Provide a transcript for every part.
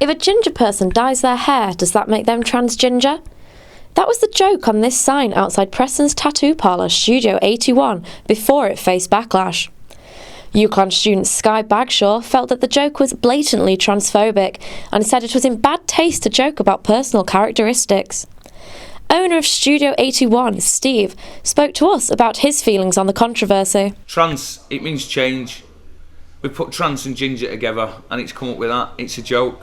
If a ginger person dyes their hair, does that make them transginger? That was the joke on this sign outside Preston's tattoo parlour Studio 81 before it faced backlash. UCLan student Sky Bagshaw felt that the joke was blatantly transphobic and said it was in bad taste to joke about personal characteristics. Owner of Studio 81, Steve, spoke to us about his feelings on the controversy. Trans, it means change. We put trans and ginger together and it's come up with that. It's a joke.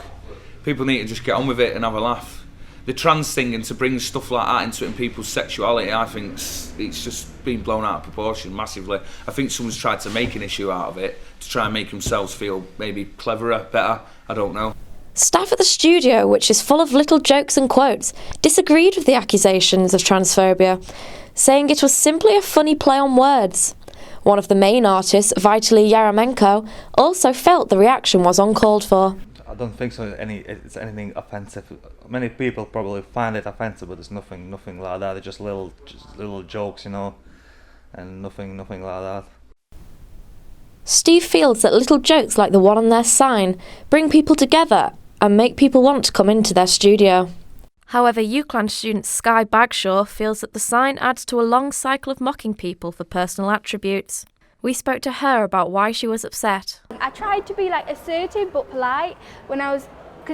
People need to just get on with it and have a laugh. The trans thing, and to bring stuff like that into it in people's sexuality, I think it's just been blown out of proportion massively. I think someone's tried to make an issue out of it to try and make themselves feel maybe cleverer, better, I don't know. Staff at the studio, which is full of little jokes and quotes, disagreed with the accusations of transphobia, saying it was simply a funny play on words. One of the main artists, Vitaly Yaramenko, also felt the reaction was uncalled for. I don't think so. It's anything offensive. Many people probably find it offensive, but there's nothing like that. They're just little jokes, you know, and nothing like that. Steve feels that little jokes like the one on their sign bring people together and make people want to come into their studio. However, UCLan student Sky Bagshaw feels that the sign adds to a long cycle of mocking people for personal attributes. We spoke to her about why she was upset. I tried to be assertive but polite because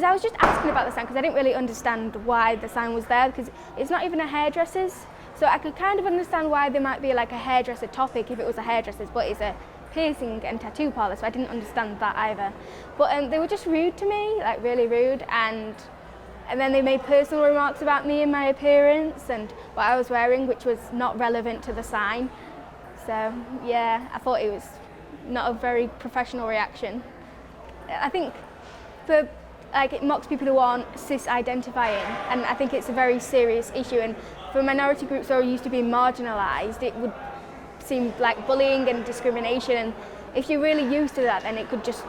I was just asking about the sign because I didn't really understand why the sign was there, because it's not even a hairdresser's. So I could kind of understand why there might be a hairdresser topic if it was a hairdresser's, but it's a piercing and tattoo parlour, so I didn't understand that either. But they were just rude to me, really rude, and then they made personal remarks about me and my appearance and what I was wearing, which was not relevant to the sign. So yeah, I thought it was not a very professional reaction. I think it mocks people who aren't cis-identifying, and I think it's a very serious issue, and for minority groups who are used to being marginalised, it would seem like bullying and discrimination, and if you're really used to that, then it could just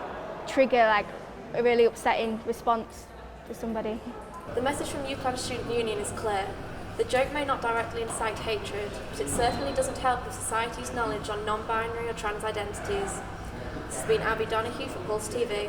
trigger a really upsetting response to somebody. The message from UCLan Student Union is clear. The joke may not directly incite hatred, but it certainly doesn't help with society's knowledge on non-binary or trans identities. This has been Abi Donoghue for Pulse TV.